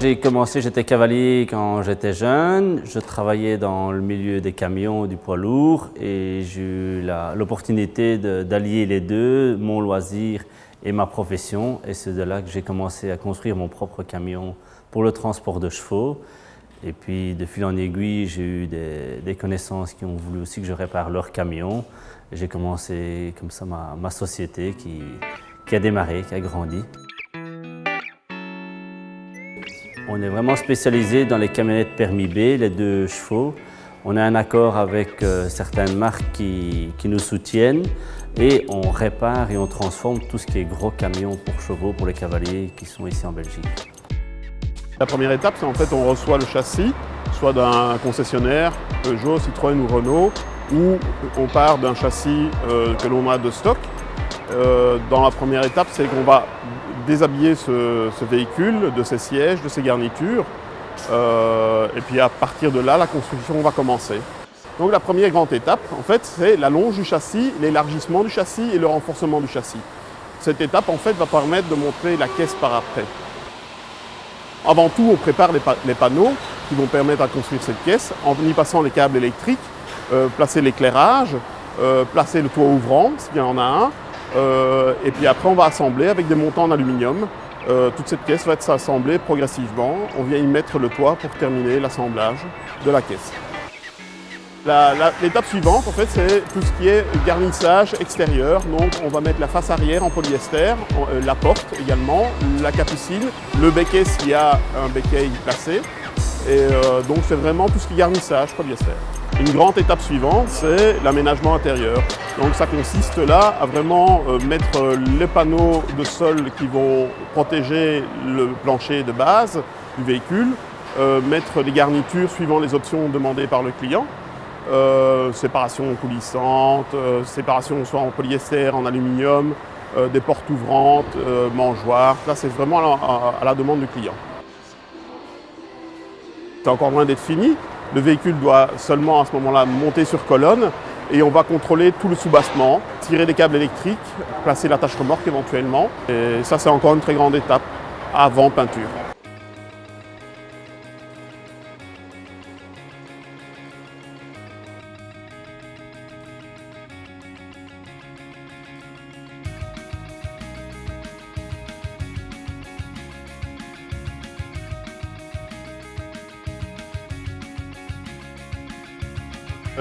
J'étais cavalier quand j'étais jeune. Je travaillais dans le milieu des camions, du poids lourd et j'ai eu l'opportunité d'allier les deux, mon loisir et ma profession. Et c'est de là que j'ai commencé à construire mon propre camion pour le transport de chevaux. Et puis de fil en aiguille, j'ai eu des connaissances qui ont voulu aussi que je répare leurs camions. J'ai commencé comme ça ma société qui a démarré, qui a grandi. On est vraiment spécialisé dans les camionnettes permis B, les 2 chevaux. On a un accord avec certaines marques qui nous soutiennent et on répare et on transforme tout ce qui est gros camions pour chevaux, pour les cavaliers qui sont ici en Belgique. La première étape, c'est en fait on reçoit le châssis, soit d'un concessionnaire, Peugeot, Citroën ou Renault, ou on part d'un châssis que l'on a de stock. Dans la première étape, c'est qu'on va déshabiller ce véhicule de ses sièges, de ses garnitures. Et puis à partir de là, la construction va commencer. Donc la première grande étape, en fait, c'est la longe du châssis, l'élargissement du châssis et le renforcement du châssis. Cette étape, en fait, va permettre de monter la caisse par après. Avant tout, on prépare les panneaux qui vont permettre à construire cette caisse en y passant les câbles électriques, placer l'éclairage, placer le toit ouvrant, s'il y en a un. Et puis après, on va assembler avec des montants en aluminium. Toute cette caisse va être assemblée progressivement. On vient y mettre le toit pour terminer l'assemblage de la caisse. L'étape suivante, en fait, c'est tout ce qui est garnissage extérieur. Donc, on va mettre la face arrière en polyester, la porte également, la capucine, le béquet s'il y a un béquet placé. Et donc, c'est vraiment tout ce qui est garnissage polyester. Une grande étape suivante, c'est l'aménagement intérieur. Donc, ça consiste là à vraiment mettre les panneaux de sol qui vont protéger le plancher de base du véhicule, mettre les garnitures suivant les options demandées par le client. Séparation coulissante, séparation soit en polyester, en aluminium, des portes ouvrantes, mangeoires. Là, c'est vraiment à la demande du client. C'est encore loin d'être fini. Le véhicule doit seulement à ce moment-là monter sur colonne et on va contrôler tout le soubassement, tirer des câbles électriques, placer l'attache remorque éventuellement. Et ça, c'est encore une très grande étape avant peinture.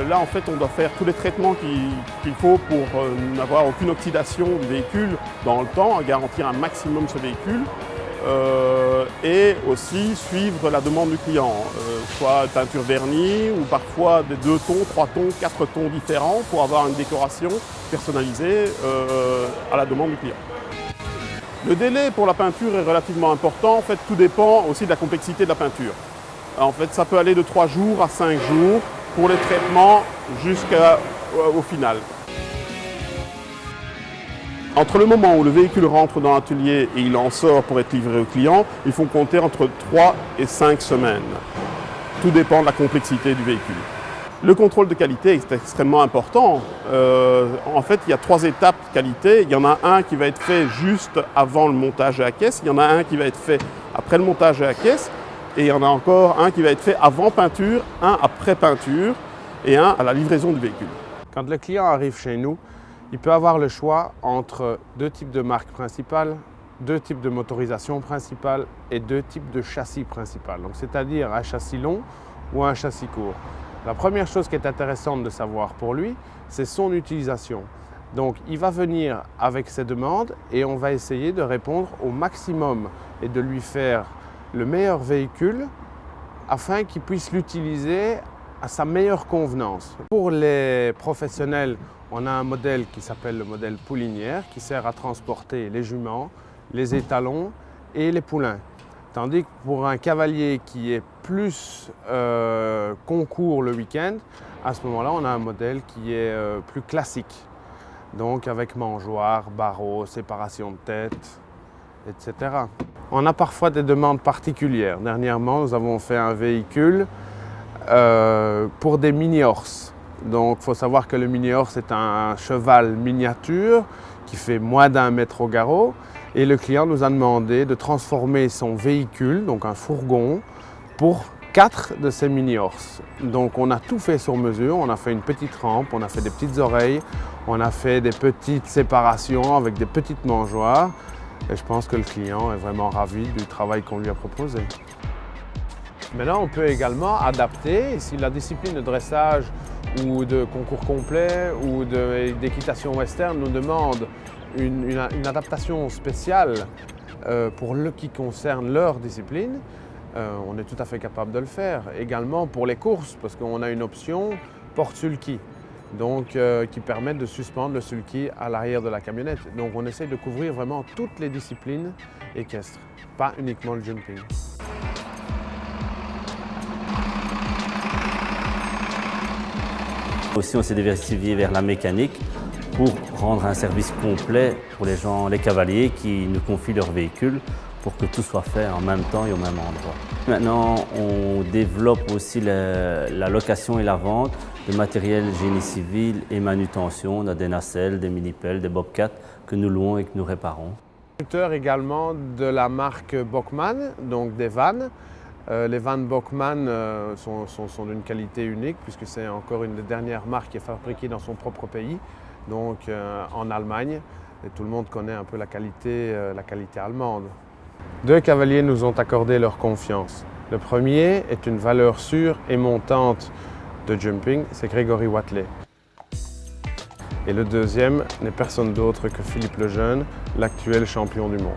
Là, en fait, on doit faire tous les traitements qu'il faut pour n'avoir aucune oxydation du véhicule dans le temps, à garantir un maximum ce véhicule. Et aussi suivre la demande du client, soit peinture vernie ou parfois des 2 tons, 3 tons, 4 tons différents pour avoir une décoration personnalisée à la demande du client. Le délai pour la peinture est relativement important. En fait, tout dépend aussi de la complexité de la peinture. En fait, ça peut aller de 3 jours à 5 jours pour les traitements jusqu'au final. Entre le moment où le véhicule rentre dans l'atelier et il en sort pour être livré au client, il faut compter entre 3 et 5 semaines. Tout dépend de la complexité du véhicule. Le contrôle de qualité est extrêmement important. En fait, il y a 3 étapes qualité. Il y en a un qui va être fait juste avant le montage de la caisse. Il y en a un qui va être fait après le montage de la caisse. Et il y en a encore un qui va être fait avant peinture, un après peinture et un à la livraison du véhicule. Quand le client arrive chez nous, il peut avoir le choix entre 2 types de marques principales, 2 types de motorisation principale et 2 types de châssis principal. Donc, c'est-à-dire un châssis long ou un châssis court. La première chose qui est intéressante de savoir pour lui, c'est son utilisation. Donc, il va venir avec ses demandes et on va essayer de répondre au maximum et de lui faire le meilleur véhicule afin qu'il puisse l'utiliser à sa meilleure convenance. Pour les professionnels, on a un modèle qui s'appelle le modèle poulinière qui sert à transporter les juments, les étalons et les poulains. Tandis que pour un cavalier qui est plus concours le week-end, à ce moment-là, on a un modèle qui est plus classique. Donc avec mangeoire, barreau, séparation de tête, etc. On a parfois des demandes particulières. Dernièrement, nous avons fait un véhicule pour des mini-horses. Donc, il faut savoir que le mini-horse est un cheval miniature qui fait moins d'1 mètre au garrot Et le client nous a demandé de transformer son véhicule, donc un fourgon, pour 4 de ces mini-horses. Donc on a tout fait sur mesure, on a fait une petite rampe, on a fait des petites oreilles, on a fait des petites séparations avec des petites mangeoires. Et je pense que le client est vraiment ravi du travail qu'on lui a proposé. Maintenant, on peut également adapter, si la discipline de dressage ou de concours complet ou d'équitation western nous demande une adaptation spéciale pour ce qui concerne leur discipline, on est tout à fait capable de le faire. Également pour les courses, parce qu'on a une option porte-sulky, donc qui permet de suspendre le sulky à l'arrière de la camionnette. Donc on essaie de couvrir vraiment toutes les disciplines équestres, pas uniquement le jumping. Aussi, on s'est diversifié vers la mécanique pour rendre un service complet pour les gens, les cavaliers qui nous confient leur véhicule pour que tout soit fait en même temps et au même endroit. Maintenant, on développe aussi la location et la vente de matériel génie civil et manutention. On a des nacelles, des mini-pelles, des bobcats que nous louons et que nous réparons. Constructeur également de la marque Bockmann, donc des vannes. Les vannes Bockmann sont d'une qualité unique puisque c'est encore une des dernières marques qui est fabriquée dans son propre pays, donc en Allemagne. Et tout le monde connaît un peu la qualité allemande. 2 cavaliers nous ont accordé leur confiance. Le premier est une valeur sûre et montante de jumping, c'est Grégory Watley. Et le deuxième n'est personne d'autre que Philippe Lejeune, l'actuel champion du monde.